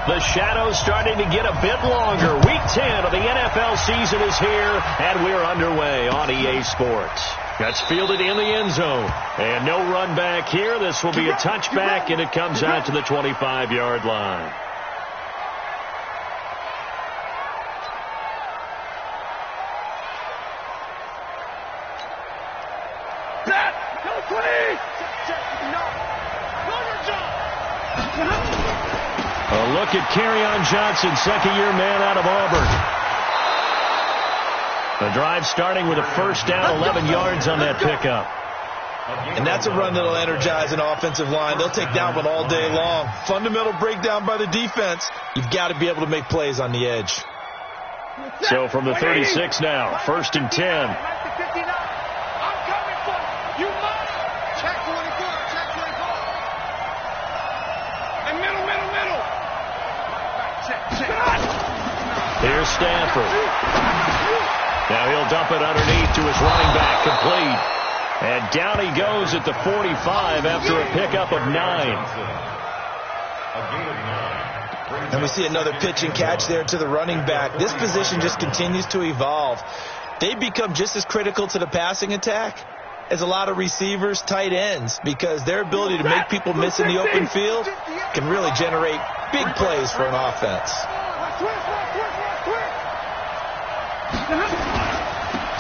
The shadow's starting to get a bit longer. Week 10 of the NFL season is here, and we're underway on EA Sports. That's fielded in the end zone. And no run back here. This will be a touchback, and it comes out to the 25-yard line. A look at Kerryon Johnson, second-year man out of Auburn. The drive starting with a first down, 11 yards on that pickup. And that's a run that'll energize an offensive line. They'll take that one all day long. Fundamental breakdown by the defense. You've got to be able to make plays on the edge. So from the 36 now, first and 10. Here's Stafford. Now he'll dump it underneath to his running back, complete. And down he goes at the 45 after a pickup of 9. And we see another pitch and catch there to the running back. This position just continues to evolve. They become just as critical to the passing attack as a lot of receivers, tight ends, because their ability to make people miss in the open field can really generate big plays for an offense.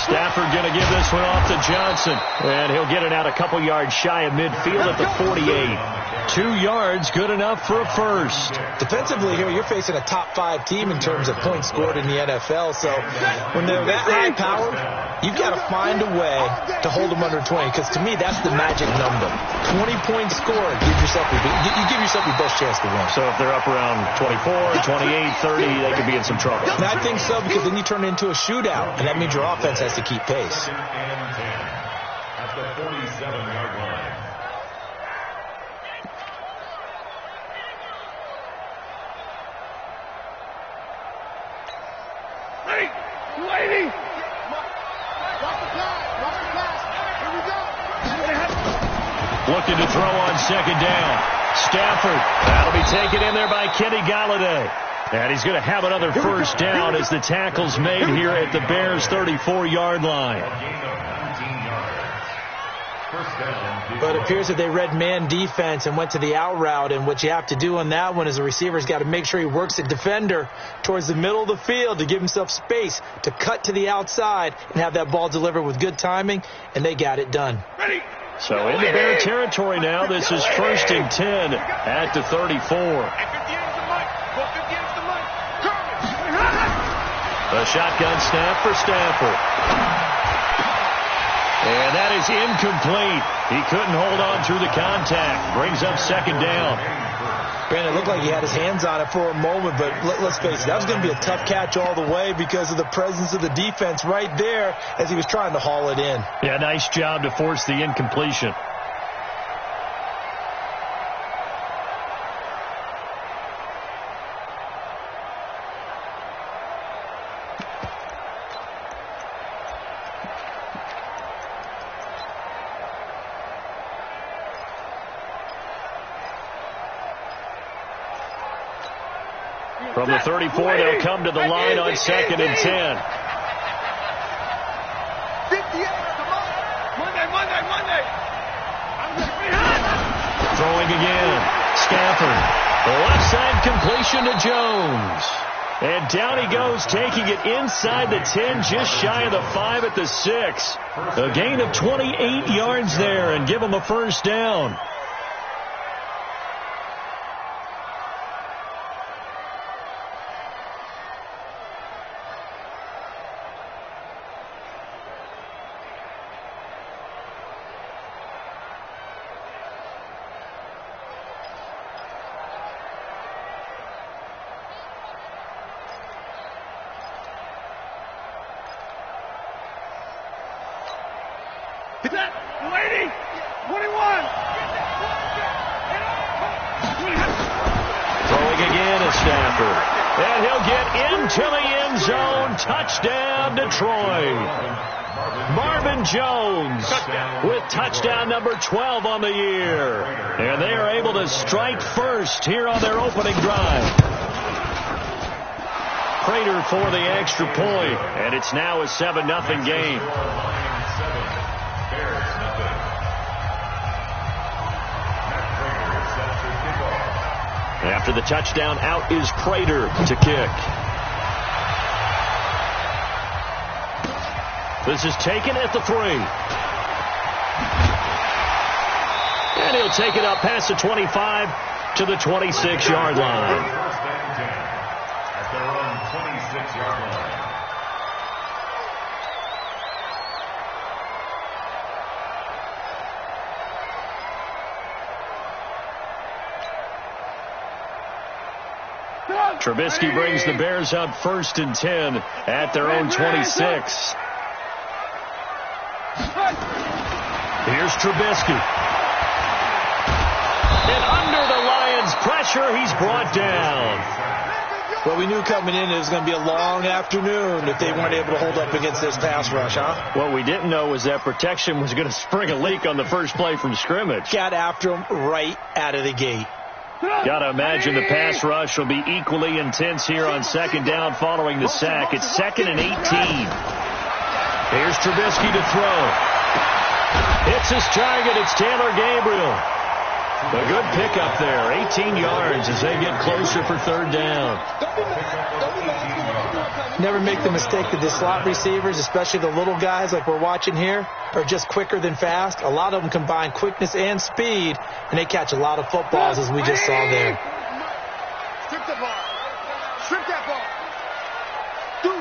Stafford going to give this one off to Johnson, and he'll get it out a couple yards shy of midfield at the 48. 2 yards, good enough for a first. Defensively here, you're facing a top-5 team in terms of points scored in the NFL, so when they're that high-powered, you've got to find a way to hold them under 20, because to me, that's the magic number. 20 points scored, you give yourself your best chance to win. So if they're up around 24, 28, 30, they could be in some trouble. And I think so, because then you turn it into a shootout, and that means your offense has to keep pace. At the 47-yard line. Lady! Looking to throw on second down. Stafford. That'll be taken in there by Kenny Golladay. And he's going to have another first down as the tackle's made here at the Bears' 34-yard line. But it appears that they read man defense and went to the out route, and what you have to do on that one is the receiver's got to make sure he works the defender towards the middle of the field to give himself space to cut to the outside and have that ball delivered with good timing, and they got it done. So into Bear territory now. This is first and 10 at the 34. The shotgun snap for Stafford. And that is incomplete. He couldn't hold on through the contact. Brings up second down. Brandon, it looked like he had his hands on it for a moment, but let's face it, that was going to be a tough catch all the way because of the presence of the defense right there as he was trying to haul it in. Yeah, nice job to force the incompletion. From the 34, they'll come to the line on second and 10. Throwing again. Stafford. Left side completion to Jones. And down he goes, taking it inside the 10, just shy of the 5 at the 6. A gain of 28 yards there and give him a first down. Lady! 21! Throwing again is Stafford. And he'll get into the end zone. Touchdown, Detroit. Marvin Jones with touchdown number 12 on the year. And they are able to strike first here on their opening drive. Prater for the extra point, and it's now a 7-0 game. After the touchdown, out is Prater to kick. This is taken at the 3. And he'll take it up past the 25 to the 26-yard line. At their own 26-yard line. Trubisky brings the Bears up 1st and 10 at their own 26. Here's Trubisky. And under the Lions' pressure, he's brought down. Well, we knew coming in it was going to be a long afternoon if they weren't able to hold up against this pass rush, huh? What we didn't know was that protection was going to spring a leak on the first play from scrimmage. Got after him right out of the gate. Got to imagine the pass rush will be equally intense here on 2nd down following the sack. It's 2nd and 18. Here's Trubisky to throw. Hits his target. It's Taylor Gabriel. A good pickup there. 18 yards as they get closer for 3rd down. Never make the mistake that the slot receivers, especially the little guys like we're watching here, are just quicker than fast. A lot of them combine quickness and speed, and they catch a lot of footballs as we just saw there. Strip the ball. Strip that ball. Do.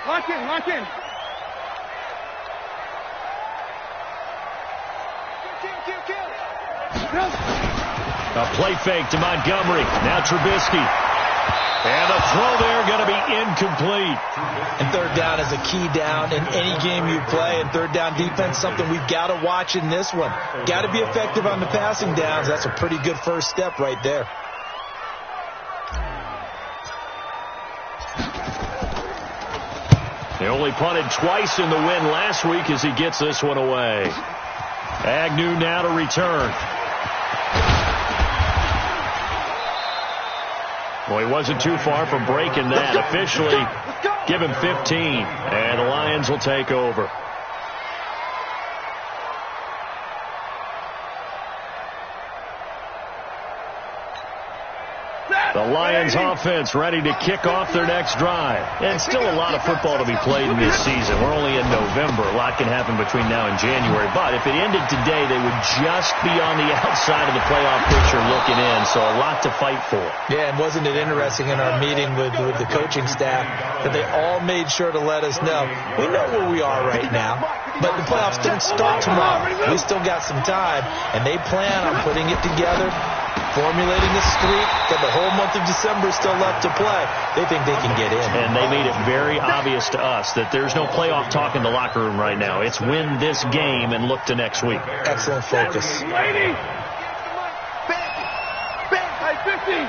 Lock in. A play fake to Montgomery. Now Trubisky. And a throw there going to be incomplete. And 3rd down is a key down in any game you play. And 3rd down defense, something we've got to watch in this one. Got to be effective on the passing downs. That's a pretty good first step right there. They only punted twice in the win last week as he gets this one away. Agnew now to return. Well, he wasn't too far from breaking that. Officially, give him 15, and the Lions will take over. The Lions offense ready to kick off their next drive. And still a lot of football to be played in this season. We're only in November. A lot can happen between now and January. But if it ended today, they would just be on the outside of the playoff picture looking in. So a lot to fight for. Yeah, and wasn't it interesting in our meeting with the coaching staff that they all made sure to let us know, we know where we are right now, but the playoffs don't start tomorrow. We still got some time, and they plan on putting it together, formulating a streak, that the whole month of December is still left to play. They think they can get in. And they made it very obvious to us that there's no playoff talk in the locker room right now. It's win this game and look to next week. Excellent focus. Lady! Hey, 50!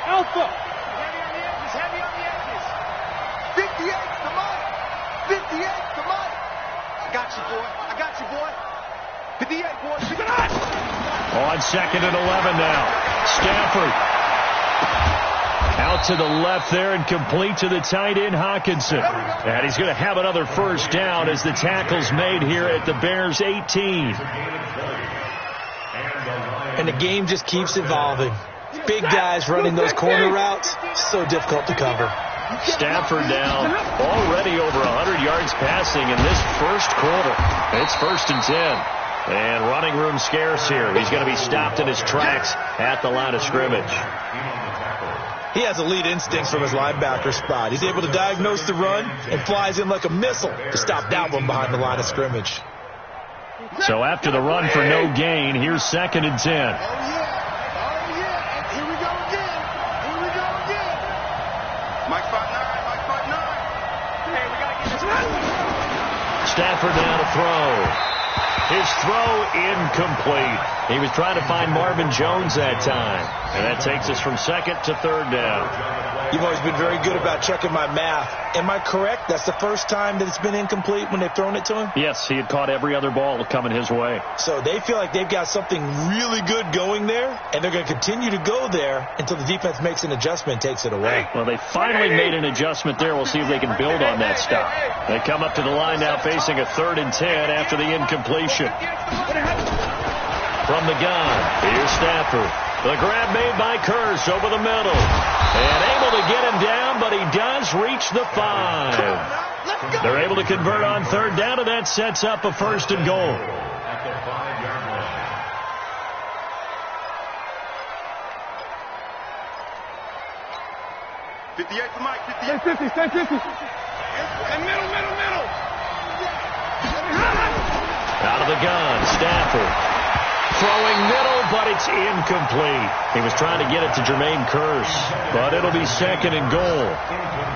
Alpha! Heavy on the edges. 58, come on. 58, come on. I got you, boy. 58, boy. Come on. On 2nd and 11 now. Stafford. Out to the left there and complete to the tight end, Hawkinson. And he's going to have another first down as the tackle's made here at the Bears' 18. And the game just keeps evolving. Big guys running those corner routes, so difficult to cover. Stafford down, already over 100 yards passing in this first quarter. It's 1st and 10. And running room scarce here. He's going to be stopped in his tracks at the line of scrimmage. He has elite instincts from his linebacker spot. He's able to diagnose the run and flies in like a missile to stop that one behind the line of scrimmage. So after the run for no gain, here's 2nd and 10. Oh, yeah. Here we go again. Mike spot 9. Hey, we got to get this. Stafford down to throw. His throw incomplete. He was trying to find Marvin Jones that time. And that takes us from second to third down. You've always been very good about checking my math. Am I correct? That's the first time that it's been incomplete when they've thrown it to him? Yes, he had caught every other ball coming his way. So they feel like they've got something really good going there, and they're going to continue to go there until the defense makes an adjustment and takes it away. Well, they finally made an adjustment there. We'll see if they can build on that stop. They come up to the line now facing a 3rd and 10 after the incompletion. From the gun, here's Stafford. The grab made by Kearse over the middle. And able to get him down, but he does reach the 5. They're able to convert on 3rd down, and that sets up a 1st and goal. At the 5-yard line. 58 to Mike, 58. Stay 50. And middle. Out of the gun, Stafford. Throwing middle, but it's incomplete. He was trying to get it to Jermaine Kearse, but it'll be 2nd and goal.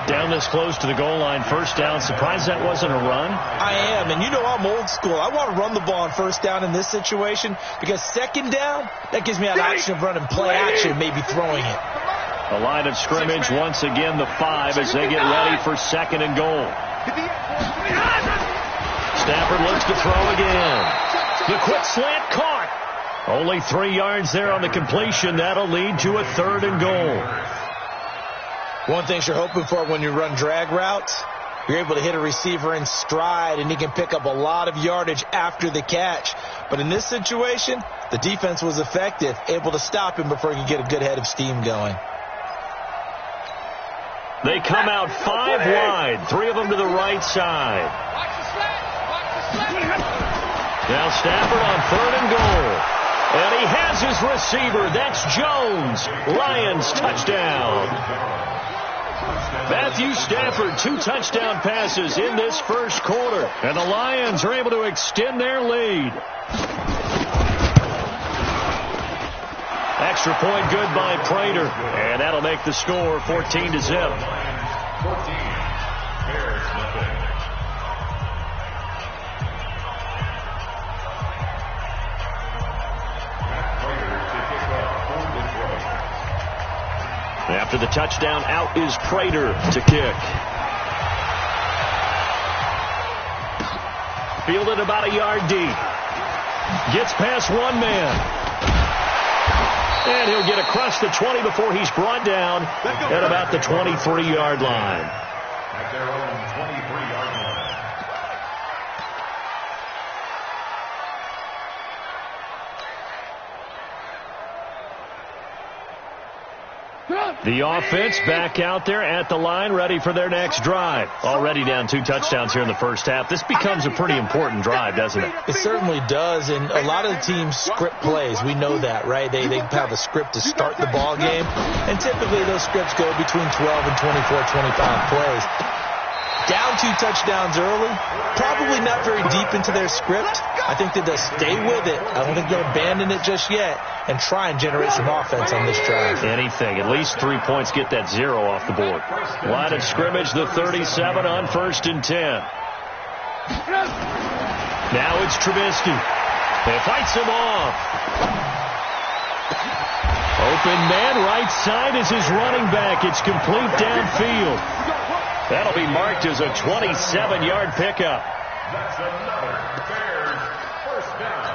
Down this close to the goal line, 1st down. Surprised that wasn't a run? I am, and you know I'm old school. I want to run the ball on 1st down in this situation because 2nd down, that gives me that option of running play action, maybe throwing it. The line of scrimmage, once again, the 5 as they get ready for 2nd and goal. Stafford looks to throw again. The quick slant caught. Only 3 yards there on the completion. That'll lead to a 3rd and goal. One thing you're hoping for when you run drag routes, you're able to hit a receiver in stride, and he can pick up a lot of yardage after the catch. But in this situation, the defense was effective, able to stop him before he could get a good head of steam going. They come out 5 wide, 3 of them to the right side. Now Stafford on 3rd and goal. And he has his receiver. That's Jones. Lions touchdown. Matthew Stafford, 2 touchdown passes in this 1st quarter. And the Lions are able to extend their lead. Extra point good by Prater. And that'll make the score 14-0. 14. Bears nothing. After the touchdown, out is Prater to kick. Fielded about a yard deep. Gets past one man. And he'll get across the 20 before he's brought down at about the 23-yard line. At their own 23-yard line. The offense back out there at the line, ready for their next drive. Already down 2 touchdowns here in the 1st half. This becomes a pretty important drive, doesn't it? It certainly does, and a lot of the teams script plays. We know that, right? They have a script to start the ball game, and typically those scripts go between 12 and 24, 25 plays. Down 2 touchdowns early, probably not very deep into their script. I think that they'll stay with it. I don't think they'll abandon it just yet and try and generate some offense on this drive. Anything. At least 3 points, get that 0 off the board. Line of scrimmage, the 37 on 1st and 10. Now it's Trubisky. He fights him off. Open man, right side is his running back. It's complete downfield. That'll be marked as a 27-yard pickup. That's another Bears 1st down.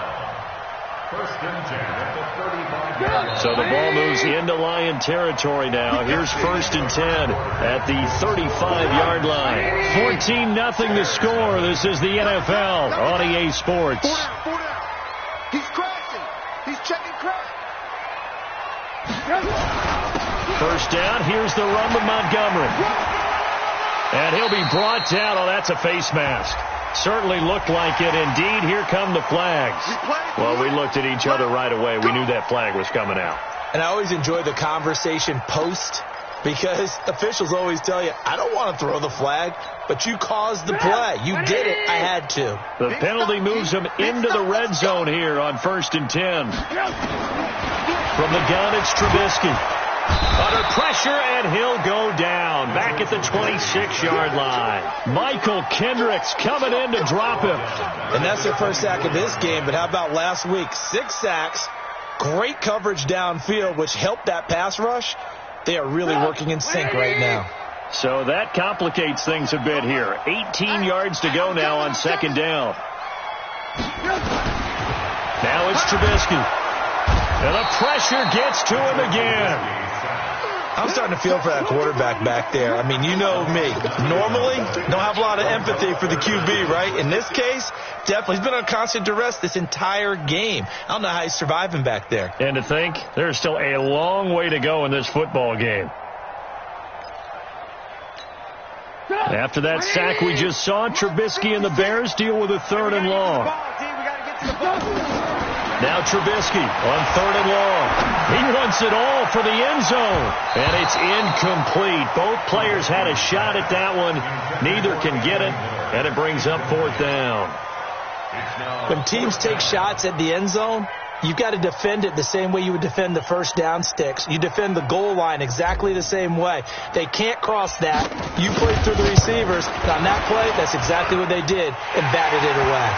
1st and 10 at the 35-yard line. So the ball moves into Lion territory now. Here's 1st and 10 at the 35-yard line. 14-0 the score. This is the NFL on EA Sports. 4 down. He's crashing. He's checking crash. 1st down. Here's the run with Montgomery. And he'll be brought down. Oh, that's a face mask. Certainly looked like it. Indeed, here come the flags. Well, we looked at each other right away. We knew that flag was coming out. And I always enjoy the conversation post because officials always tell you, I don't want to throw the flag, but you caused the play. You did it. I had to. The penalty moves him into the red zone here on 1st and 10. From the gun, it's Trubisky. Under pressure, and he'll go down. Back at the 26-yard line. Michael Kendricks coming in to drop him. And that's their first sack of this game, but how about last week? 6 sacks, great coverage downfield, which helped that pass rush. They are really working in sync right now. So that complicates things a bit here. 18 yards to go now on second down. Now it's Trubisky. And the pressure gets to him again. I'm starting to feel for that quarterback back there. I mean, you know me. Normally, don't have a lot of empathy for the QB, right? In this case, definitely. He's been on constant duress this entire game. I don't know how he's surviving back there. And to think, there's still a long way to go in this football game. After that sack we just saw, Trubisky and the Bears deal with a 3rd and long. Now Trubisky on 3rd and long. He wants it all for the end zone. And it's incomplete. Both players had a shot at that one. Neither can get it. And it brings up 4th down. When teams take shots at the end zone, you've got to defend it the same way you would defend the first down sticks. You defend the goal line exactly the same way. They can't cross that. You play through the receivers. And on that play, that's exactly what they did and batted it away.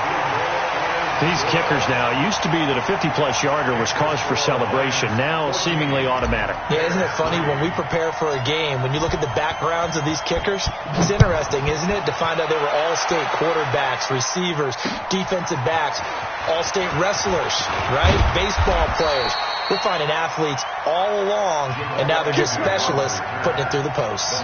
These kickers now, it used to be that a 50-plus yarder was cause for celebration. Now seemingly automatic. Yeah, isn't it funny when we prepare for a game, when you look at the backgrounds of these kickers, it's interesting, isn't it, to find out they were all-state quarterbacks, receivers, defensive backs, all-state wrestlers, right? Baseball players. We're finding athletes all along, and now they're just specialists putting it through the posts.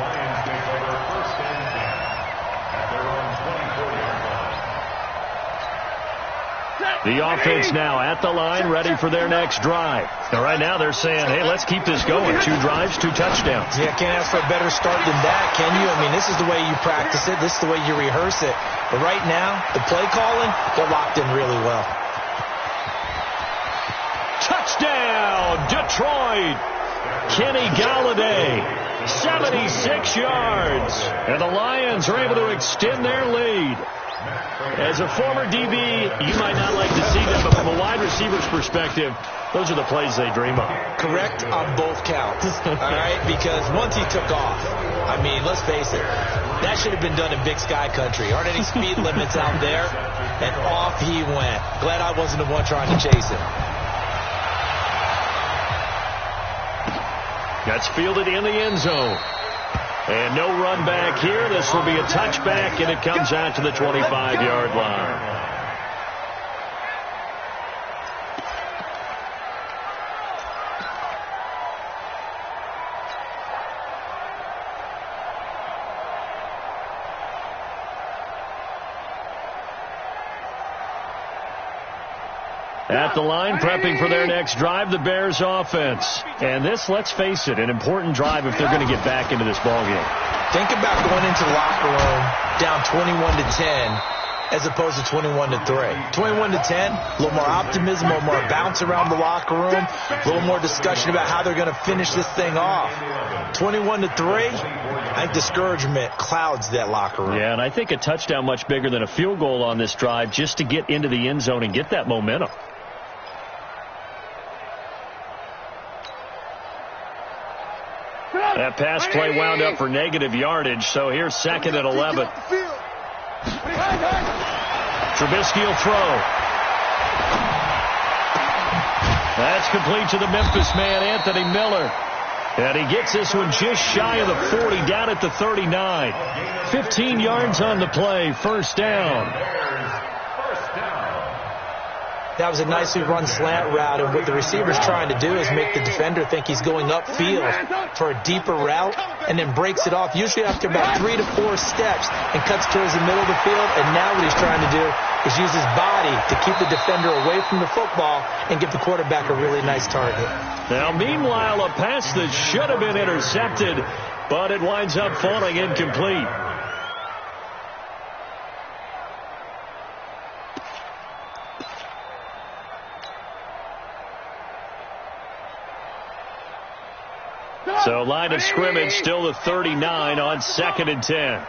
The offense now at the line, ready for their next drive. Now, right now they're saying, hey, let's keep this going. 2 drives, 2 touchdowns. Yeah, can't ask for a better start than that, can you? I mean, this is the way you practice it. This is the way you rehearse it. But right now, the play calling, they're locked in really well. Touchdown, Detroit. Kenny Galladay, 76 yards. And the Lions are able to extend their lead. As a former DB, you might not like to see them, but from a wide receiver's perspective, those are the plays they dream of. Correct on both counts, all right? Because once he took off, I mean, let's face it, that should have been done in Big Sky Country. Aren't any speed limits out there? And off he went. Glad I wasn't the one trying to chase him. That's fielded in the end zone. And no run back here. This will be a touchback, and it comes out to the 25-yard line. At the line, prepping for their next drive, the Bears offense. And this, let's face it, an important drive if they're going to get back into this ballgame. Think about going into the locker room down 21-10 as opposed to 21-3. 21-10, a little more optimism, a little more bounce around the locker room, a little more discussion about how they're going to finish this thing off. 21-3, I think discouragement clouds that locker room. Yeah, and I think a touchdown much bigger than a field goal on this drive just to get into the end zone and get that momentum. That pass play wound up for negative yardage, so here's 2nd and 11. Trubisky will throw. That's complete to the Memphis man, Anthony Miller. And he gets this one just shy of the 40, down at the 39. 15 yards on the play, 1st down. That was a nicely run slant route, and what the receiver's trying to do is make the defender think he's going upfield for a deeper route and then breaks it off, usually after about 3 to 4 steps, and cuts towards the middle of the field. And now what he's trying to do is use his body to keep the defender away from the football and give the quarterback a really nice target. Now, meanwhile, a pass that should have been intercepted, but it winds up falling incomplete. So line of scrimmage still the 39 on 2nd and 10.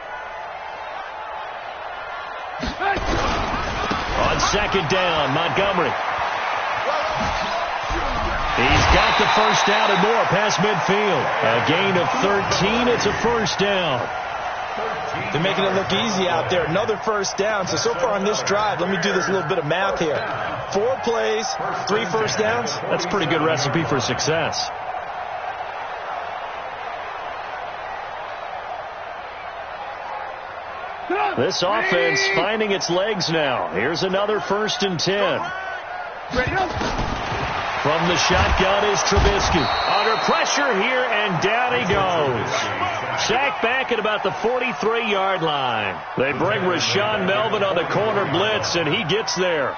On 2nd down, Montgomery. He's got the first down and more past midfield. A gain of 13. It's a first down. They're making it look easy out there. Another first down. So far on this drive, let me do this little bit of math here. 4 plays, 3 first downs. That's a pretty good recipe for success. This offense finding its legs now. Here's another 1st and 10. From the shotgun is Trubisky. Under pressure here, and down he goes. Sacked back at about the 43-yard line. They bring Rashawn Melvin on the corner blitz, and he gets there.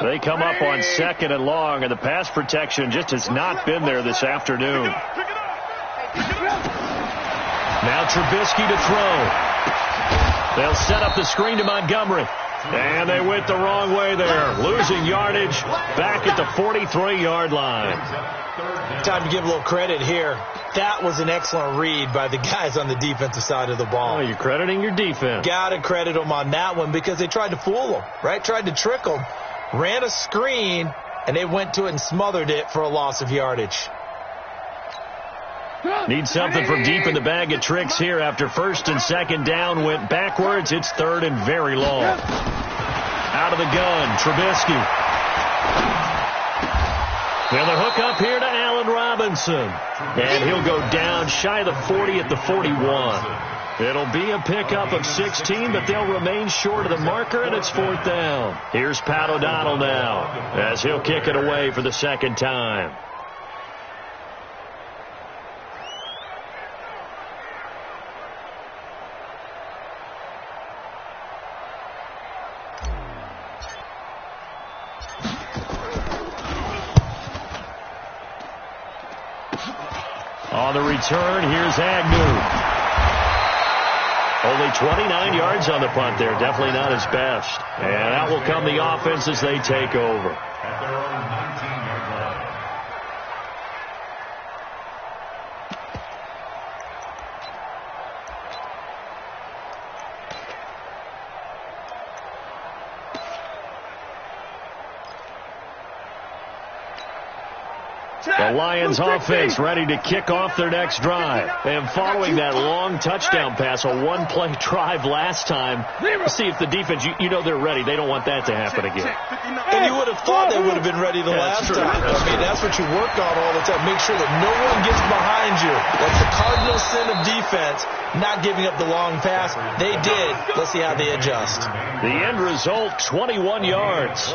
They come up on 2nd and long, and the pass protection just has not been there this afternoon. Now Trubisky to throw. They'll set up the screen to Montgomery. And they went the wrong way there. Losing yardage back at the 43-yard line. Time to give a little credit here. That was an excellent read by the guys on the defensive side of the ball. Oh, you're crediting your defense. Got to credit them on that one because they tried to fool them, right? Tried to trick them. Ran a screen, and they went to it and smothered it for a loss of yardage. Need something from deep in the bag of tricks here after 1st and 2nd down went backwards. It's 3rd and very long. Out of the gun, Trubisky. Well, the hook up here to Allen Robinson. And he'll go down shy of the 40 at the 41. It'll be a pickup of 16, but they'll remain short of the marker, and it's 4th down. Here's Pat O'Donnell now as he'll kick it away for the 2nd time. On the return, here's Agnew. Only 29 yards on the punt there. Definitely not his best. And out will come the offense as they take over. At their own 19-yard line. The Lions offense ready to kick off their next drive. And following that long touchdown pass, a one-play drive last time, see if the defense, you know they're ready. They don't want that to happen again. And you would have thought they would have been ready the last time. I mean, that's what you work on all the time. Make sure that no one gets behind you. That's the cardinal sin of defense, not giving up the long pass. They did. Let's see how they adjust. The end result, 21 yards.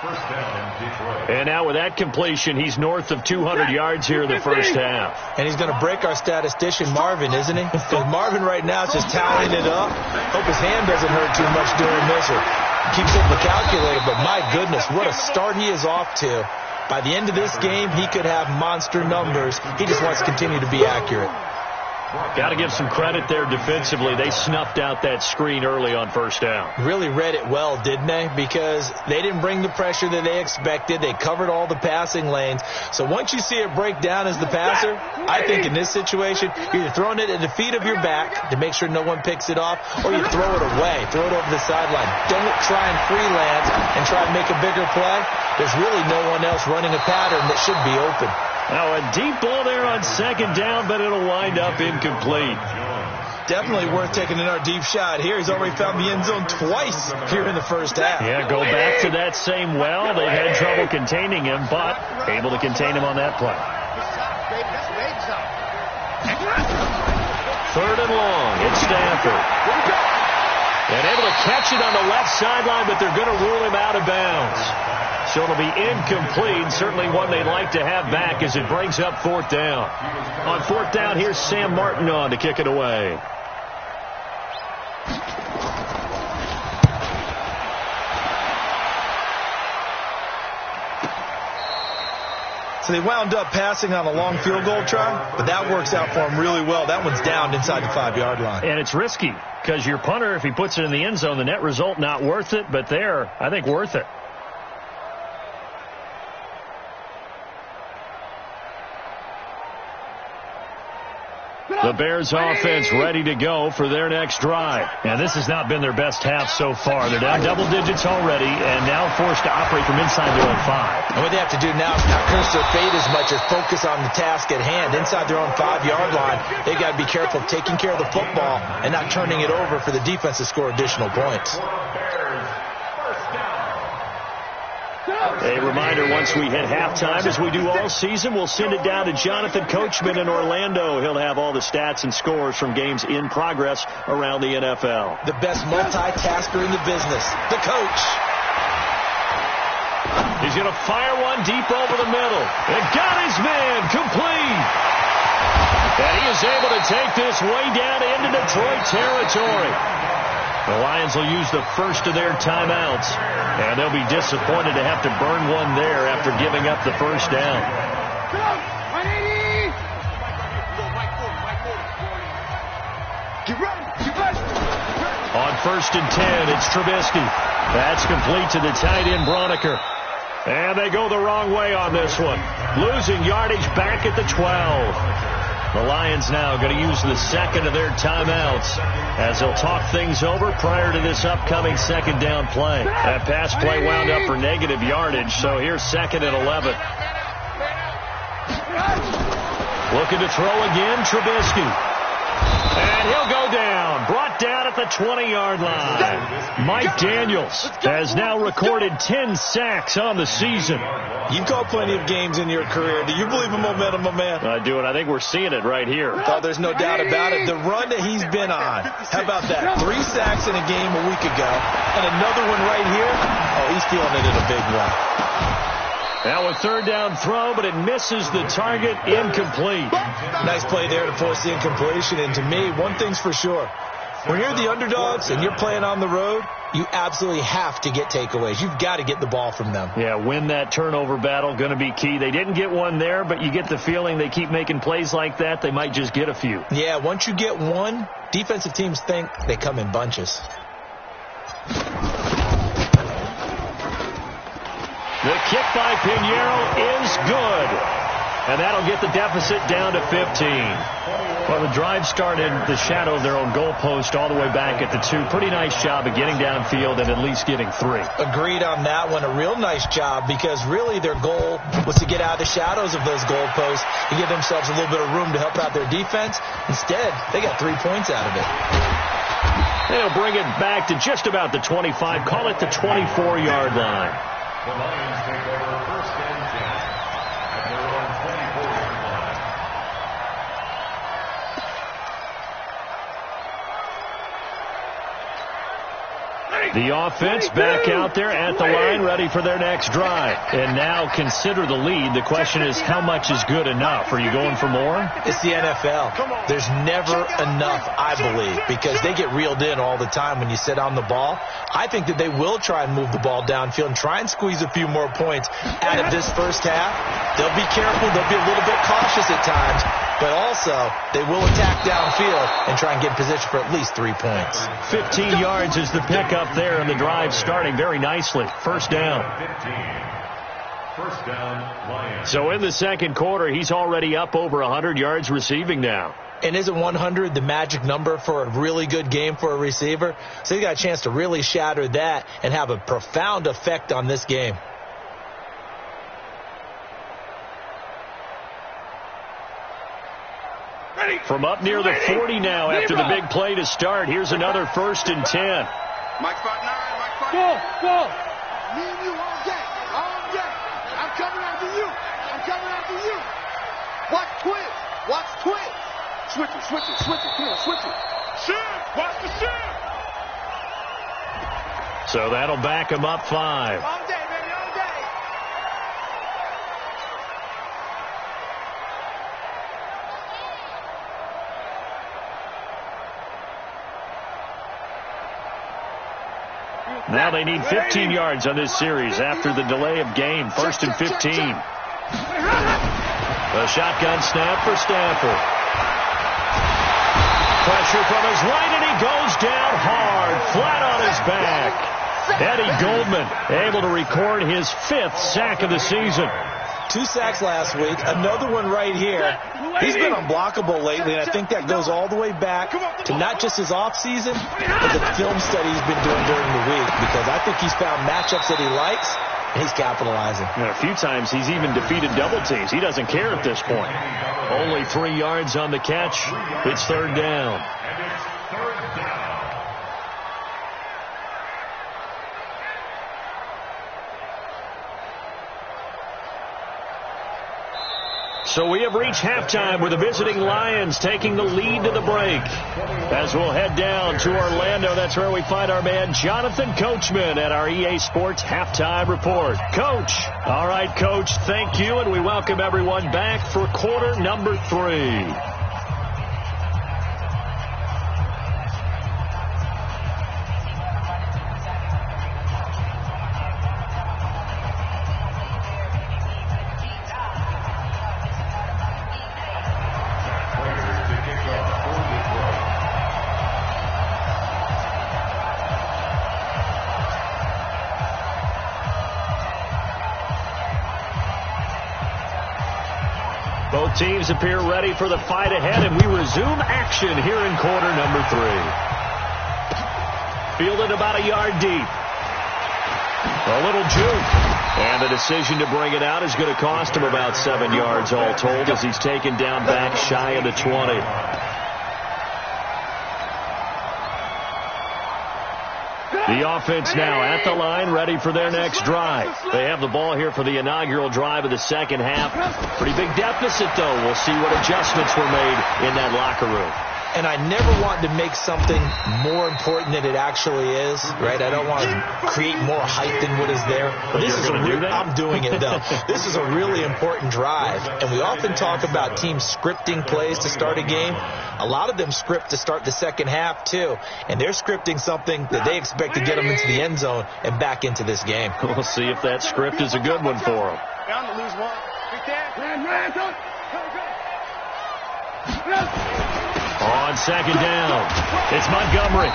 First down in Detroit. And now with that completion, he's north of 200 yards here in the first half. And he's going to break our statistician, Marvin, isn't he? Because Marvin right now is just tallying it up. Hope his hand doesn't hurt too much during this or keeps it in the calculator. But my goodness, what a start he is off to. By the end of this game, he could have monster numbers. He just wants to continue to be accurate. Got to give some credit there defensively. They snuffed out that screen early on first down. Really read it well, didn't they? Because they didn't bring the pressure that they expected. They covered all the passing lanes. So once you see it break down as the passer, I think in this situation, you're either throwing it at the feet of your back to make sure no one picks it off, or you throw it away, throw it over the sideline. Don't try and freelance and try and make a bigger play. There's really no one else running a pattern that should be open. Now a deep ball there on second down, but it'll wind up incomplete. Definitely worth taking another deep shot here. He's already found the end zone twice here in the first half. Yeah, go back to that same well. They had trouble containing him, but able to contain him on that play. Third and long. It's Stafford. And able to catch it on the left sideline, but they're going to rule him out of bounds. So it'll be incomplete. Certainly one they'd like to have back as it brings up fourth down. On fourth down, here's Sam Martin on to kick it away. So they wound up passing on a long field goal try, but that works out for them really well. That one's down inside the 5-yard line. And it's risky because your punter, if he puts it in the end zone, the net result not worth it, but there, I think worth it. The Bears offense ready to go for their next drive. And this has not been their best half so far. They're down double digits already and now forced to operate from inside their own 5. And what they have to do now is not curse their fate as much as focus on the task at hand. Inside their own 5-yard line, they got to be careful of taking care of the football and not turning it over for the defense to score additional points. A reminder, once we hit halftime, as we do all season, we'll send it down to Jonathan Coachman in Orlando. He'll have all the stats and scores from games in progress around the NFL. The best multitasker in the business, the coach. He's going to fire one deep over the middle. And got his man complete. And he is able to take this way down into Detroit territory. The Lions will use the first of their timeouts, and they'll be disappointed to have to burn one there after giving up the first down. On 1st and 10, it's Trubisky. That's complete to the tight end, Broniker. And they go the wrong way on this one. Losing yardage back at the 12. The Lions now going to use the second of their timeouts as they'll talk things over prior to this upcoming second down play. That pass play wound up for negative yardage, so here's 2nd and 11. Looking to throw again, Trubisky. And he'll go down. Brought down at the 20-yard line. Mike Daniels has now recorded 10 sacks on the season. You've called plenty of games in your career. Do you believe in momentum, my man? I do, and I think we're seeing it right here. Oh, there's no doubt about it. The run that he's been on. How about that? 3 sacks in a game a week ago. And another one right here. Oh, he's feeling it in a big way. Now a 3rd down throw, but it misses the target, incomplete. Nice play there to force the incompletion. And to me, one thing's for sure. When you're the underdogs and you're playing on the road, you absolutely have to get takeaways. You've got to get the ball from them. Yeah, win that turnover battle, going to be key. They didn't get one there, but you get the feeling they keep making plays like that, they might just get a few. Yeah, once you get one, defensive teams think they come in bunches. The kick by Pinheiro is good. And that'll get the deficit down to 15. Well, the drive started the shadow of their own goalpost all the way back at the 2. Pretty nice job of getting downfield and at least getting 3. Agreed on that one. A real nice job because really their goal was to get out of the shadows of those goalposts and give themselves a little bit of room to help out their defense. Instead, they got 3 points out of it. They'll bring it back to just about the 25. Call it the 24-yard line. The Lions take over 1st and 10 at their own 24-yard line. The offense back out there at the line, ready for their next drive. And now consider the lead. The question is, how much is good enough? Are you going for more? It's the NFL. There's never enough, I believe, because they get reeled in all the time when you sit on the ball. I think that they will try and move the ball downfield and try and squeeze a few more points out of this first half. They'll be careful. They'll be a little bit cautious at times. But also, they will attack downfield and try and get in position for at least 3 points. 15 yards is the pickup there, and the drive starting very nicely. 1st down. 1st down, Lions. So in the second quarter, he's already up over 100 yards receiving now. And isn't 100 the magic number for a really good game for a receiver? So he got a chance to really shatter that and have a profound effect on this game. From up near the 40 now after the big play to start. Here's another 1st and 10. Mike spot 9, Mike spot 9. Go. Me and you all day. All day. I'm coming after you. I'm coming after you. Watch twist. Watch twist. Switch it. Come on, switch it. Shift. Watch the shift. So that'll back him up 5. All day, baby, all day. Now they need 15 yards on this series after the delay of game. 1st and 15. The shotgun snap for Stafford. Pressure from his right, and he goes down hard, flat on his back. Eddie Goldman able to record his 5th sack of the season. 2 sacks last week, another one right here. He's been unblockable lately, and I think that goes all the way back to not just his offseason, but the film study he's been doing during the week, because I think he's found matchups that he likes, and he's capitalizing. And a few times he's even defeated double teams. He doesn't care at this point. Only 3 yards on the catch. It's third down. So we have reached halftime with the visiting Lions taking the lead to the break. As we'll head down to Orlando, that's where we find our man Jonathan Coachman at our EA Sports Halftime Report. Coach. All right, Coach, thank you, and we welcome everyone back for quarter number 3. Both teams appear ready for the fight ahead, and we resume action here in quarter number 3. Fielded about a yard deep. A little juke. And the decision to bring it out is going to cost him about 7 yards all told, as he's taken down back shy of the 20. The offense now at the line, ready for their next drive. They have the ball here for the inaugural drive of the second half. Pretty big deficit, though. We'll see what adjustments were made in that locker room. And I never want to make something more important than it actually is, right? I don't want to create more hype than what is there. But this is I'm doing it, though. This is a really important drive. And we often talk about teams scripting plays to start a game. A lot of them script to start the second half, too. And they're scripting something that they expect to get them into the end zone and back into this game. We'll see if that script is a good one for them. Down to lose one. On second down, it's Montgomery.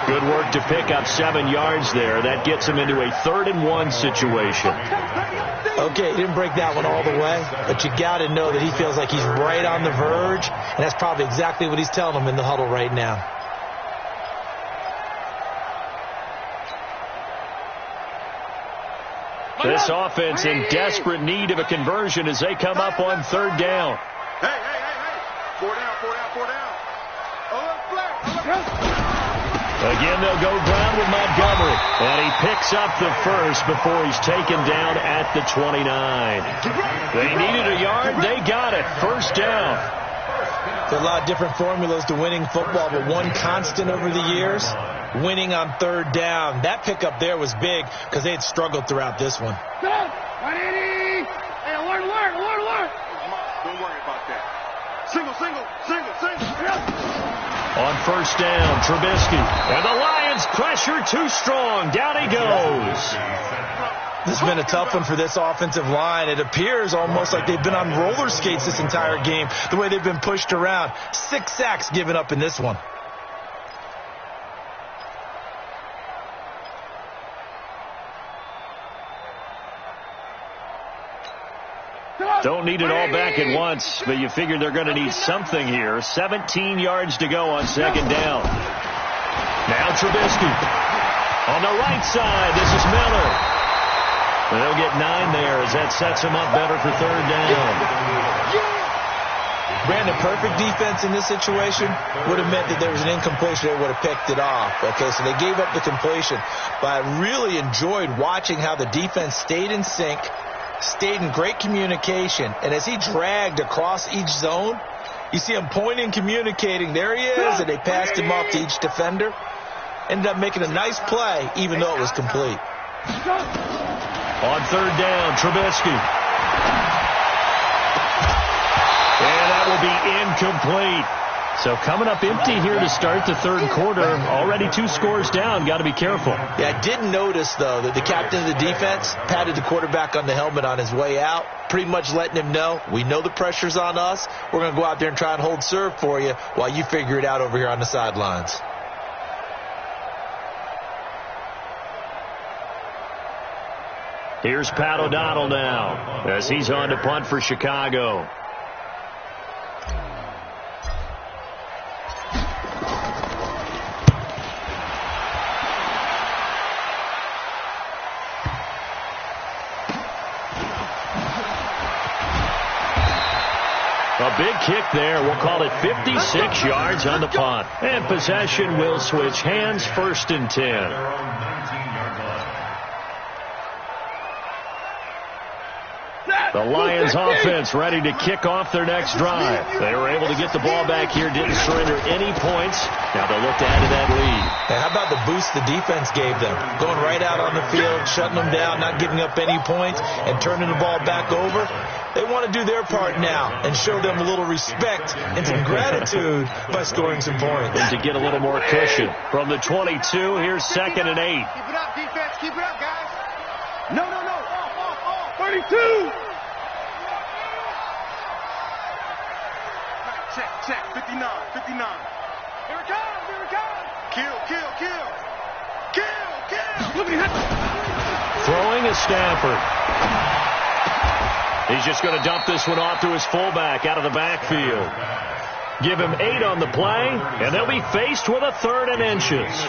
Good work to pick up 7 yards there. That gets him into a 3rd-and-1 situation. Okay, he didn't break that one all the way, but you got to know that he feels like he's right on the verge, and that's probably exactly what he's telling them in the huddle right now. This offense in desperate need of a conversion as they come up on 3rd down. Hey. 4 down. Again, they'll go ground with Montgomery. And he picks up the first before he's taken down at the 29. They needed a yard. They got it. 1st down. There's a lot of different formulas to winning football, but one constant over the years, winning on 3rd down. That pickup there was big because they had struggled throughout this one. Hey, alert. Don't worry about that. Single. On 1st down, Trubisky. And the Lions pressure too strong. Down he goes. This has been a tough one for this offensive line. It appears almost like they've been on roller skates this entire game, the way they've been pushed around. 6 sacks given up in this one. Don't need it all back at once, but you figure they're going to need something here. 17 yards to go on 2nd down. Now Trubisky. On the right side, this is Miller. And they'll get 9 there as that sets them up better for 3rd down. Brandon, perfect defense in this situation would have meant that there was an incompletion. They would have picked it off. Okay, so they gave up the completion. But I really enjoyed watching how the defense stayed in sync, stayed in great communication, and as he dragged across each zone, you see him pointing, communicating. There he is, and they passed him off to each defender. Ended up making a nice play, even though it was complete. On 3rd down, Trubisky. And that will be incomplete. So coming up empty here to start the 3rd quarter. Already 2 scores down. Got to be careful. Yeah, I did notice, though, that the captain of the defense patted the quarterback on the helmet on his way out, pretty much letting him know, we know the pressure's on us. We're going to go out there and try and hold serve for you while you figure it out over here on the sidelines. Here's Pat O'Donnell now as he's on to punt for Chicago. A big kick there. We'll call it 56 yards on the punt. And possession will switch hands, 1st and 10. The Lions offense ready to kick off their next drive. They were able to get the ball back here, didn't surrender any points. Now they'll look to add to that lead. And how about the boost the defense gave them? Going right out on the field, shutting them down, not giving up any points, and turning the ball back over. They want to do their part now and show them a little respect and some gratitude by scoring some points. And to get a little more cushion. From the 22, here's 2nd and 8. Keep it up, defense. Keep it up, guys. No. Off. 32. Check. 59. Here it comes. Kill. Throwing is Stafford. He's just going to dump this one off to his fullback out of the backfield. Give him 8 on the play, and they'll be faced with a 3rd and inches.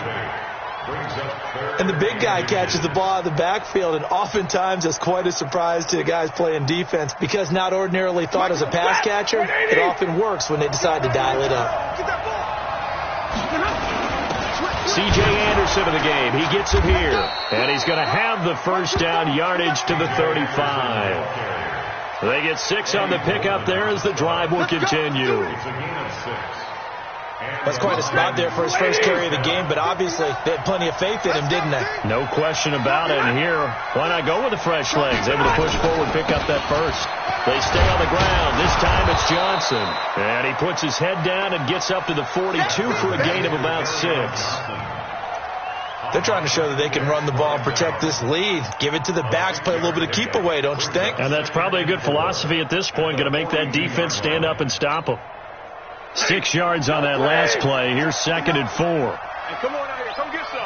And the big guy catches the ball out of the backfield, and oftentimes it's quite a surprise to the guys playing defense because not ordinarily thought as a pass catcher, it often works when they decide to dial it up. C.J. Anderson of the game. He gets it here, and he's going to have the 1st down yardage to the 35. They get 6 on the pickup there as the drive will continue. That's quite a spot there for his first carry of the game, but obviously they had plenty of faith in him, didn't they? No question about it. And here, why not go with the fresh legs? Able to push forward, pick up that 1st. They stay on the ground. This time it's Johnson. And he puts his head down and gets up to the 42 for a gain of about 6. They're trying to show that they can run the ball and protect this lead. Give it to the backs, play a little bit of keep away, don't you think? And that's probably a good philosophy at this point. Going to make that defense stand up and stop them. 6 yards on that last play. Here's 2nd and 4. Hey, come on out here. Come get some.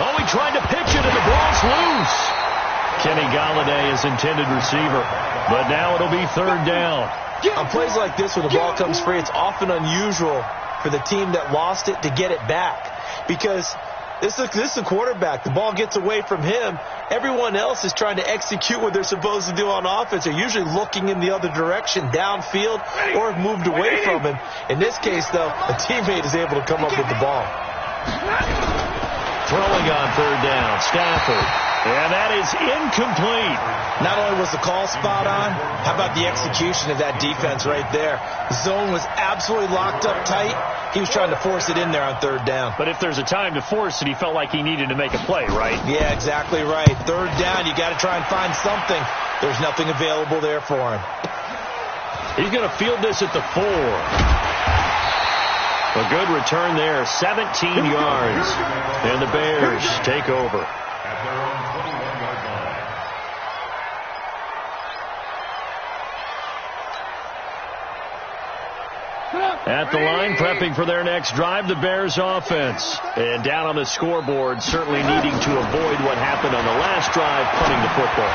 Oh, he tried to pitch it, and the ball's loose. Kenny Galladay is intended receiver, but now it'll be 3rd down. On plays like this, when the ball comes free, it's often unusual for the team that lost it to get it back because this is a quarterback. The ball gets away from him. Everyone else is trying to execute what they're supposed to do on offense. They're usually looking in the other direction, downfield, or have moved away from him. In this case, though, a teammate is able to come up with the ball. Throwing on 3rd down, Stafford. And that is incomplete. Not only was the call spot on, how about the execution of that defense right there? The zone was absolutely locked up tight. He was trying to force it in there on 3rd down. But if there's a time to force it, he felt like he needed to make a play, right? Yeah, exactly right. 3rd down, you got to try and find something. There's nothing available there for him. He's going to field this at the 4. A good return there, 17 yards. And the Bears take over. At their own 21-yard line. At the line, prepping for their next drive, the Bears offense. And down on the scoreboard, certainly needing to avoid what happened on the last drive, punting the football.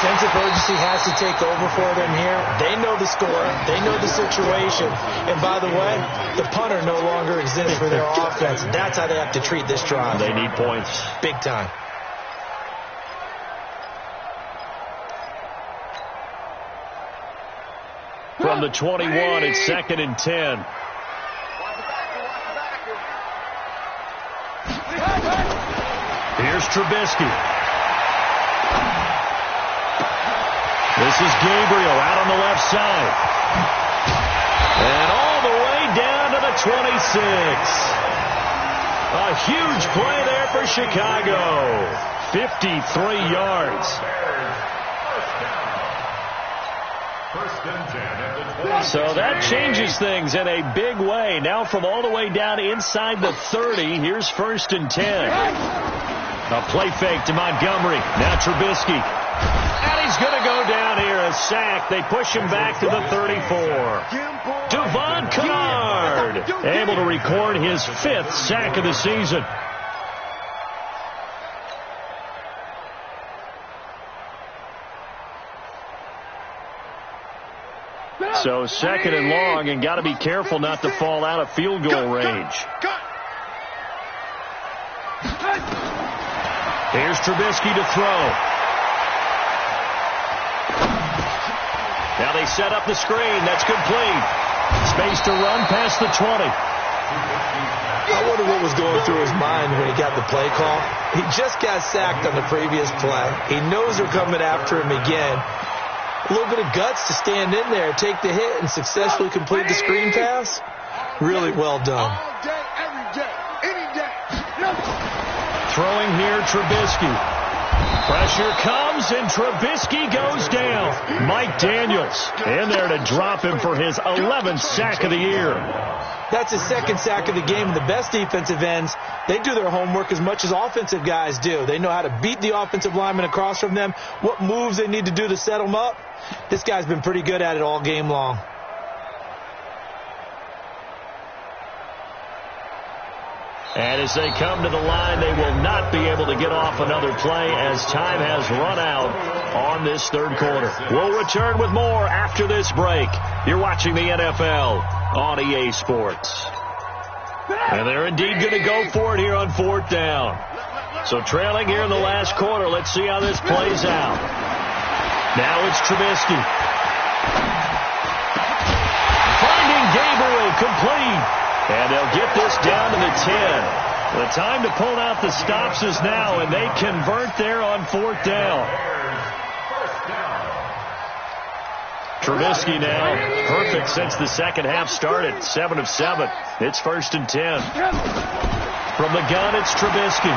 Sense of urgency has to take over for them here. They know the score. They know the situation. And by the way, the punter no longer exists for their offense. That's how they have to treat this drive. They need points. Big time. From the 21, it's 2nd and 10. Here's Trubisky. This is Gabriel out on the left side. And all the way down to the 26. A huge play there for Chicago. 53 yards. So that changes things in a big way. Now from all the way down inside the 30, here's 1st and 10. A play fake to Montgomery. Now Trubisky. And he's going to go down here, a sack. They push him back to the 34. Devon Kennard able to record his 5th sack of the season. So second and long, and got to be careful not to fall out of field goal range. Here's Trubisky to throw. Now they set up the screen. That's complete. Space to run past the 20. I wonder what was going through his mind when he got the play call. He just got sacked on the previous play. He knows they're coming after him again. A little bit of guts to stand in there, take the hit, and successfully complete the screen pass. Really well done. All day, every day, any day. Throwing here, Trubisky. Pressure comes, and Trubisky goes down. Mike Daniels in there to drop him for his 11th sack of the year. That's his second sack of the game. And the best defensive ends, they do their homework as much as offensive guys do. They know how to beat the offensive lineman across from them, what moves they need to do to set them up. This guy's been pretty good at it all game long. And as they come to the line, they will not be able to get off another play as time has run out on this third quarter. We'll return with more after this break. You're watching the NFL on EA Sports. And they're indeed going to go for it here on fourth down. So trailing here in the last quarter, let's see how this plays out. Now it's Trubisky. Finding Gabriel, complete. And they'll get this down to the 10. The time to pull out the stops is now, and they convert there on fourth down. Trubisky now perfect since the second half started. 7 of 7. It's 1st and 10. From the gun, it's Trubisky.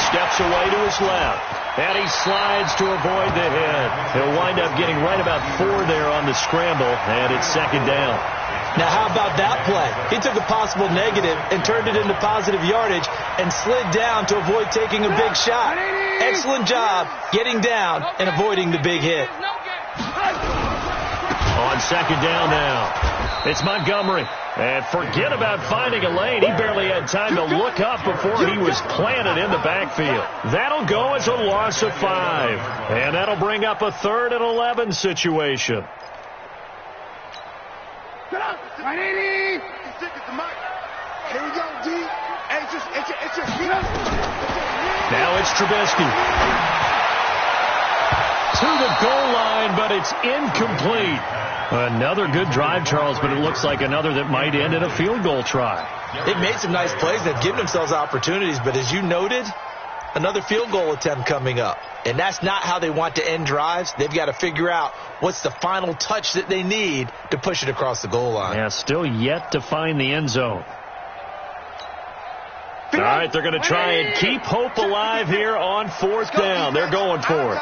Steps away to his left. And he slides to avoid the hit. He'll wind up getting right about 4 there on the scramble, and it's second down. Now, how about that play? He took a possible negative and turned it into positive yardage and slid down to avoid taking a big shot. Excellent job getting down and avoiding the big hit. On second down now, it's Montgomery. And forget about finding a lane. He barely had time to look up before he was planted in the backfield. That'll go as a loss of 5. And that'll bring up a 3rd and 11 situation. Here we go, D. Now it's Trubisky. To the goal line, but it's incomplete. Another good drive, Charles, but it looks like another that might end in a field goal try. They've made some nice plays. They've given themselves opportunities, but as you noted, another field goal attempt coming up. And that's not how they want to end drives. They've got to figure out what's the final touch that they need to push it across the goal line. Yeah, still yet to find the end zone. All right, they're going to try and keep hope alive here on fourth down. They're going for it.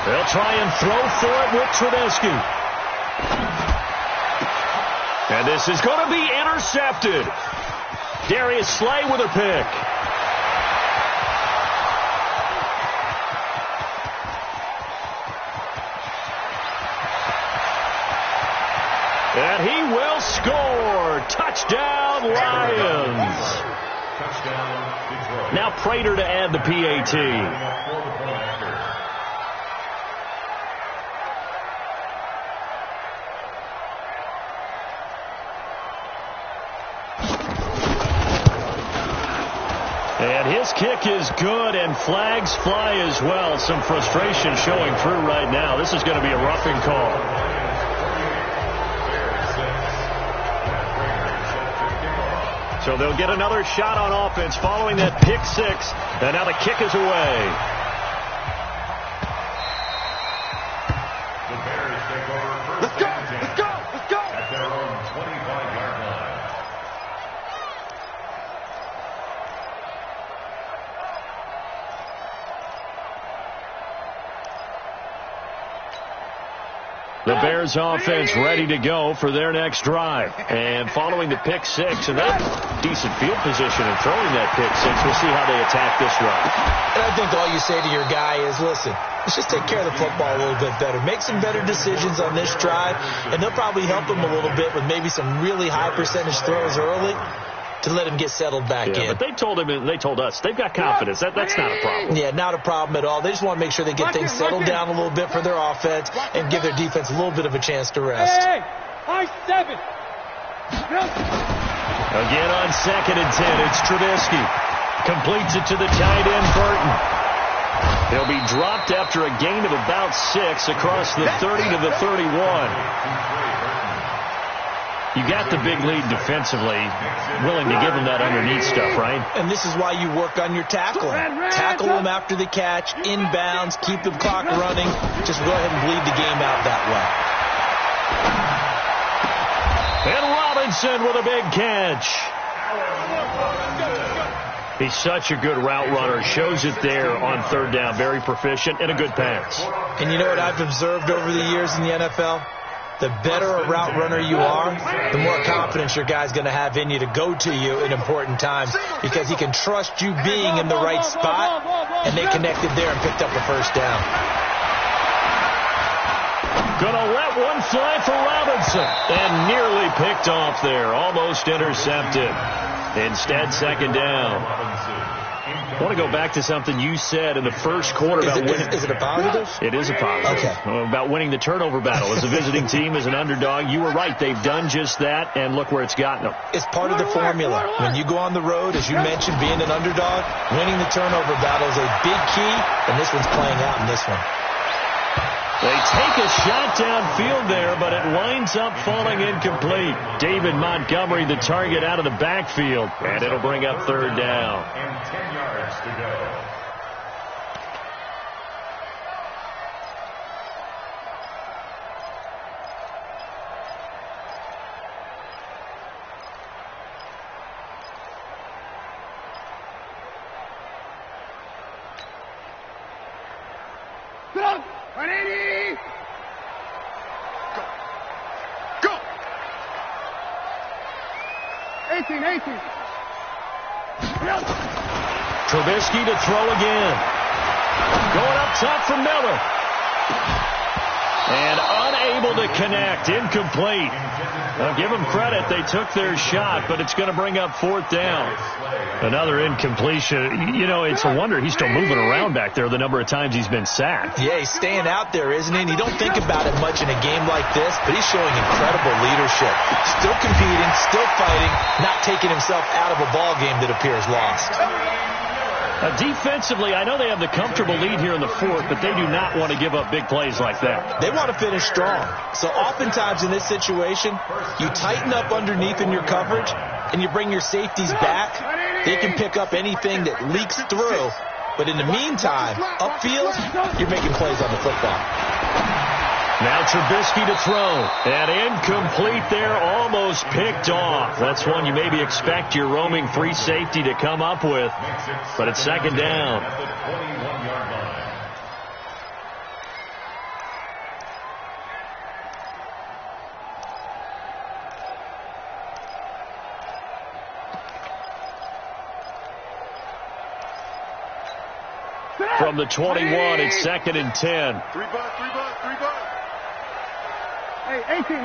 They'll try and throw for it with Trubisky. And this is going to be intercepted. Darius Slay with a pick. And he will score. Touchdown, Lions. Now Prater to add the PAT. And his kick is good, and flags fly as well. Some frustration showing through right now. This is going to be a roughing call. So they'll get another shot on offense following that pick 6. And now the kick is away. The Bears take over first. Let's go! Let's go! Let's go! At their own 25-yard line. The Bears offense ready to go for their next drive. And following the pick 6, and that decent field position and throwing that pick 6, we'll see how they attack this drive. And I think all you say to your guy is, listen, let's just take care of the football a little bit better. Make some better decisions on this drive, and they'll probably help him a little bit with maybe some really high percentage throws early to let him get settled back in. But they told us they've got confidence. That's not a problem. Yeah, not a problem at all. They just want to make sure they get things settled down a little bit for their offense and give their defense a little bit of a chance to rest. Hey, 7. Again on 2nd and 10, it's Trubisky. Completes it to the tight end, Burton. He'll be dropped after a gain of about 6 across the 30 to the 31. You got the big lead defensively, willing to give him that underneath stuff, right? And this is why you work on your tackling. Tackle them after the catch, inbounds, keep the clock running. Just go ahead and bleed the game out that way. And Robinson with a big catch. He's such a good route runner. Shows it there on 3rd down. Very proficient and a good pass. And you know what I've observed over the years in the NFL? The better a route runner you are, the more confidence your guy's going to have in you to go to you in important times because he can trust you being in the right spot, and they connected there and picked up a 1st down. Gonna let one fly for Robinson, and nearly picked off there. Almost intercepted. Instead, 2nd down. I want to go back to something you said in the first quarter about winning. Is it a positive? It is a positive. Okay. About winning the turnover battle. As a visiting team, as an underdog, you were right. They've done just that, and look where it's gotten them. It's part of the formula. When you go on the road, as you mentioned, being an underdog, winning the turnover battle is a big key, and this one's playing out in this one. They take a shot downfield there, but it winds up falling incomplete. David Montgomery, the target out of the backfield, and it'll bring up 3rd down. And 10 yards to go. Go! 180! Go! 18. Trubisky to throw again. Going up top for Miller. And unable to connect. Incomplete. I'll give them credit. They took their shot, but it's going to bring up 4th down. Another incompletion. You know, it's a wonder he's still moving around back there the number of times he's been sacked. Yeah, he's staying out there, isn't he? And you don't think about it much in a game like this, but he's showing incredible leadership. Still competing, still fighting, not taking himself out of a ball game that appears lost. Defensively, I know they have the comfortable lead here in the 4th, but they do not want to give up big plays like that. They want to finish strong. So oftentimes in this situation, you tighten up underneath in your coverage, and you bring your safeties back. They can pick up anything that leaks through. But in the meantime, upfield, you're making plays on the football. Now Trubisky to throw. And incomplete there, almost picked off. That's one you maybe expect your roaming free safety to come up with. But it's 2nd down. At the 21-yard line. From the 21, it's 2nd and 10. 3 bucks. Hey, 18.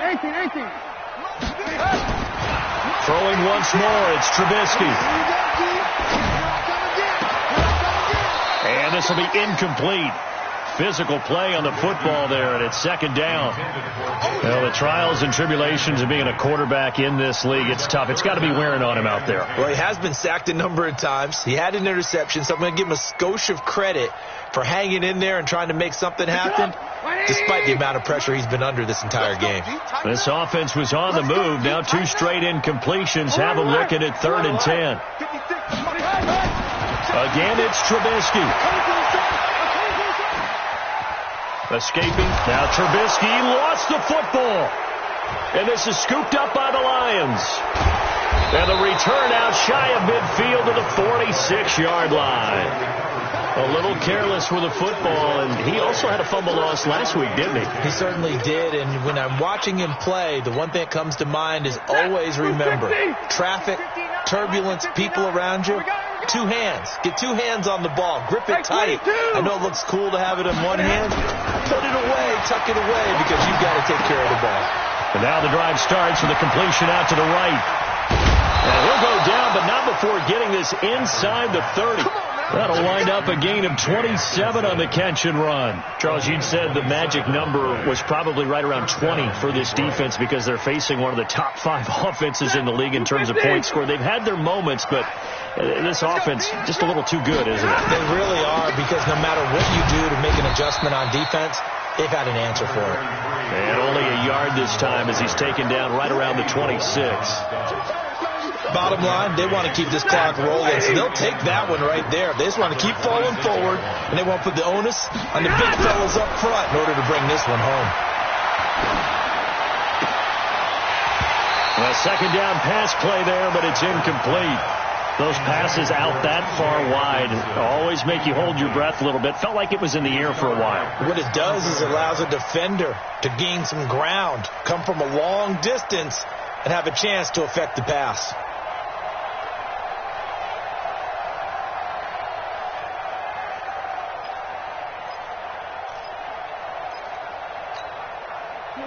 Throwing once more, it's Trubisky. And this will be incomplete. Physical play on the football there, and it's 2nd down. Well, the trials and tribulations of being a quarterback in this league, it's tough. It's got to be wearing on him out there. Well, he has been sacked a number of times. He had an interception, so I'm going to give him a skosh of credit for hanging in there and trying to make something happen, despite the amount of pressure he's been under this entire game. This offense was on the move. Now 2 straight incompletions have them looking at 3rd and 10. Again, it's Trubisky. Escaping. Now Trubisky lost the football. And this is scooped up by the Lions. And the return out shy of midfield to the 46-yard line. A little careless with the football, and he also had a fumble loss last week, didn't he? He certainly did, and when I'm watching him play, the one thing that comes to mind is always remember, traffic, turbulence, people around you, 2 hands. Get 2 hands on the ball. Grip it tight. I know it looks cool to have it in one hand. Put it away, tuck it away, because you've got to take care of the ball. And now the drive starts with a completion out to the right. And he'll go down, but not before getting this inside the 30. That'll wind up a gain of 27 on the catch and run. Charles, you'd said the magic number was probably right around 20 for this defense because they're facing one of the top 5 offenses in the league in terms of points scored. They've had their moments, but this offense just a little too good, isn't it? They really are, because no matter what you do to make an adjustment on defense, they've had an answer for it. And only a yard this time as he's taken down right around the 26. Bottom line, they want to keep this clock rolling, so they'll take that one right there. They just want to keep falling forward, and they want to put the onus on the big fellas up front in order to bring this one home. A second down pass play there, but it's incomplete. Those passes out that far wide always make you hold your breath a little bit. Felt like it was in the air for a while. What it does is it allows a defender to gain some ground, come from a long distance, and have a chance to affect the pass.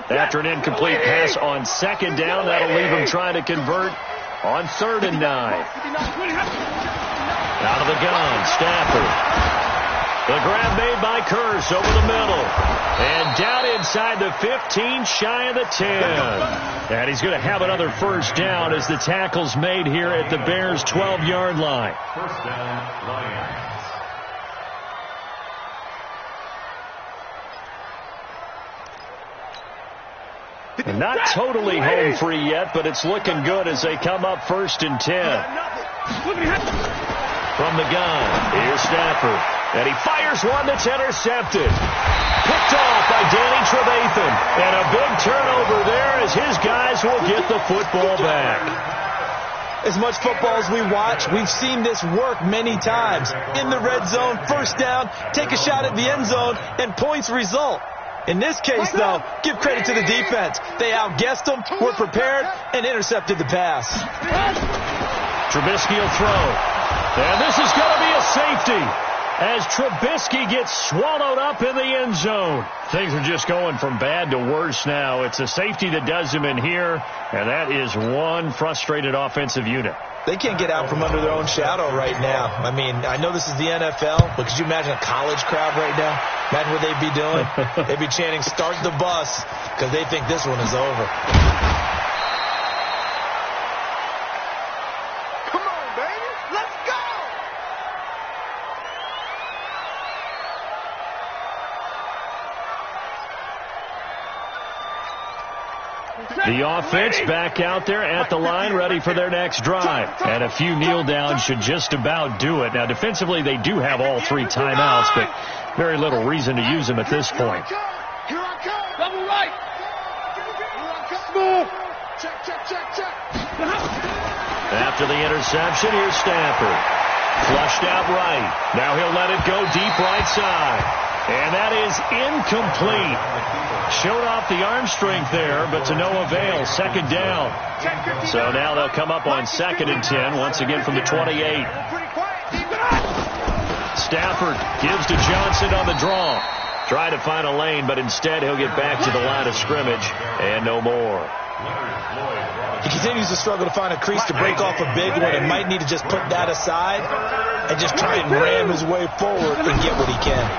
After an incomplete pass on second down, that'll leave him trying to convert on 3rd and 9. Out of the gun, Stafford. The grab made by Curse over the middle. And down inside the 15, shy of the 10. And he's going to have another first down as the tackle's made here at the Bears' 12-yard line. First down, Lions. Not totally home free yet, but it's looking good as they come up 1st and 10. From the gun, here's Stafford. And he fires one that's intercepted. Picked off by Danny Trevathan. And a big turnover there as his guys will get the football back. As much football as we watch, we've seen this work many times. In the red zone, first down, take a shot at the end zone, and points result. In this case, though, give credit to the defense. They outguessed them, were prepared, and intercepted the pass. Trubisky will throw. And this is going to be a safety as Trubisky gets swallowed up in the end zone. Things are just going from bad to worse now. It's a safety that does him in here, and that is one frustrated offensive unit. They can't get out from under their own shadow right now. I mean, I know this is the NFL, but could you imagine a college crowd right now? Imagine what they'd be doing. They'd be chanting, "Start the bus," because they think this one is over. Come on, baby. Let's go. The offense back out there at the line, ready for their next drive. And a few kneel downs should just about do it. Now, defensively, they do have all 3 timeouts, but very little reason to use them at this point. Here I come. Double right. Here I come. Move. Check, check, check, check. After the interception, here's Stafford. Flushed out right. Now he'll let it go deep right side. And that is incomplete. Showed off the arm strength there, but to no avail. Second down. So now they'll come up on 2nd and 10, once again from the 28. Stafford gives to Johnson on the draw. Try to find a lane, but instead he'll get back to the line of scrimmage and no more. He continues to struggle to find a crease to break off a big one and might need to just put that aside and just try and ram his way forward and get what he can.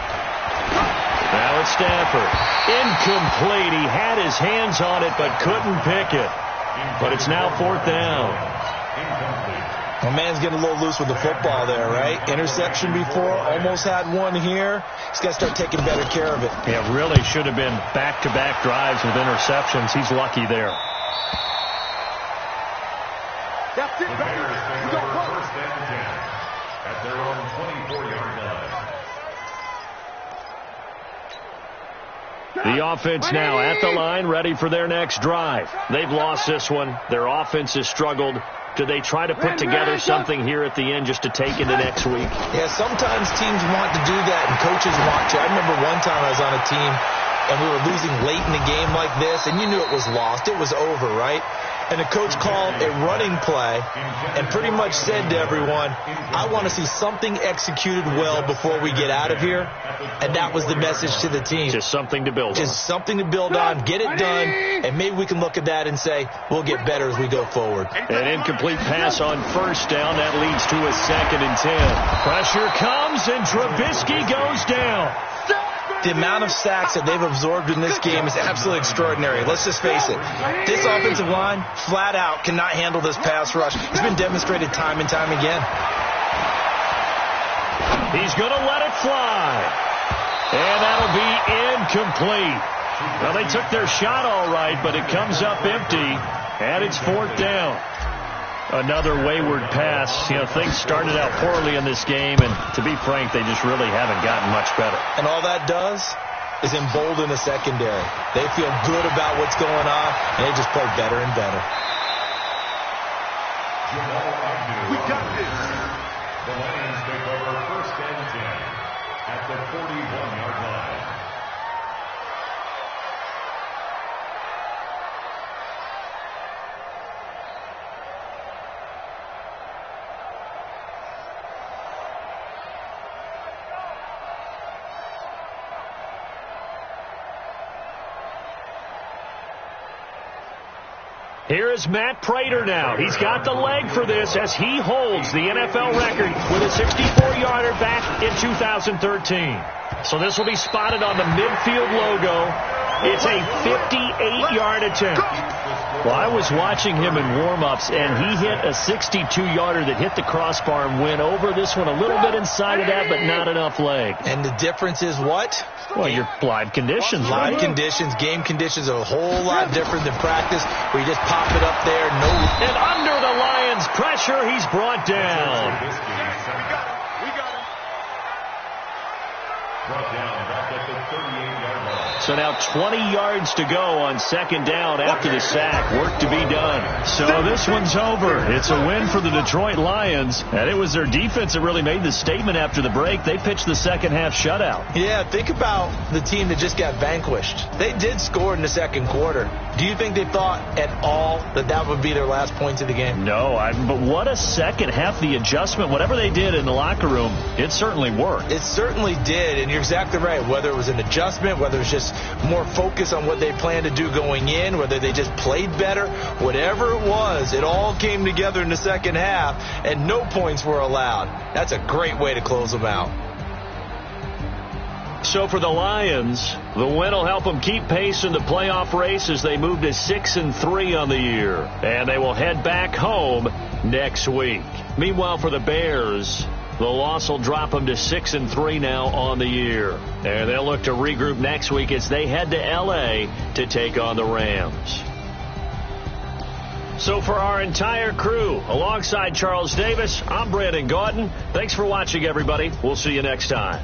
Now it's Stafford. Incomplete. He had his hands on it but couldn't pick it. But it's now 4th down. Well, man's getting a little loose with the football there, right? Interception before, almost had one here. He's got to start taking better care of it. Yeah, really should have been back-to-back drives with interceptions. He's lucky there. That's it, baby. Bears We take go over close. 1st and 10 at their own 24-yard line. The offense now at the line, ready for their next drive. They've lost this one. Their offense has struggled. Do they try to put together something here at the end just to take into next week? Yeah, sometimes teams want to do that and coaches want to. I remember one time I was on a team and we were losing late in the game like this, and you knew it was lost. It was over, right? and the coach called a running play and pretty much said to everyone, I want to see something executed well before we get out of here. And that was the message to the team. Just something to build on. Just something to build on, get it done, and maybe we can look at that and say, we'll get better as we go forward. An incomplete pass on first down. That leads to a 2nd and 10. Pressure comes, and Trubisky goes down. The amount of sacks that they've absorbed in this game is absolutely extraordinary. Let's just face it. This offensive line, flat out, cannot handle this pass rush. It's been demonstrated time and time again. He's going to let it fly. And that'll be incomplete. Well, they took their shot all right, but it comes up empty, and it's 4th down. Another wayward pass. You know, things started out poorly in this game, and to be frank, they just really haven't gotten much better. And all that does is embolden the secondary. They feel good about what's going on, and they just play better and better. We got this. The Lions take over 1st and 10 at the 41-yard line. Here is Matt Prater now. He's got the leg for this as he holds the NFL record with a 64-yarder back in 2013. So this will be spotted on the midfield logo. It's a 58-yard attempt. Well, I was watching him in warm-ups, and he hit a 62-yarder that hit the crossbar and went over this one a little bit inside of that, but not enough leg. And the difference is what? Well, your live conditions. Live conditions, game conditions are a whole lot different than practice, where you just pop it up there. And under the Lions' pressure, he's brought down. We got him. Brought down back at the 38-yard line. So now 20 yards to go on 2nd down after the sack. Work to be done. So this one's over. It's a win for the Detroit Lions. And it was their defense that really made the statement after the break. They pitched the second-half shutout. Yeah, think about the team that just got vanquished. They did score in the 2nd quarter. Do you think they thought at all that that would be their last points of the game? No, but what a second half. The adjustment, whatever they did in the locker room, it certainly worked. It certainly did, and you're exactly right. Whether it was an adjustment, whether it's just more focus on what they planned to do going in, whether they just played better, whatever it was, it all came together in the 2nd half, and no points were allowed. That's a great way to close them out. So for the Lions, the win will help them keep pace in the playoff race as they move to 6-3 on the year. And they will head back home next week. Meanwhile, for the Bears, the loss will drop them to 6-3 now on the year. And they'll look to regroup next week as they head to L.A. to take on the Rams. So for our entire crew, alongside Charles Davis, I'm Brandon Gaudin. Thanks for watching, everybody. We'll see you next time.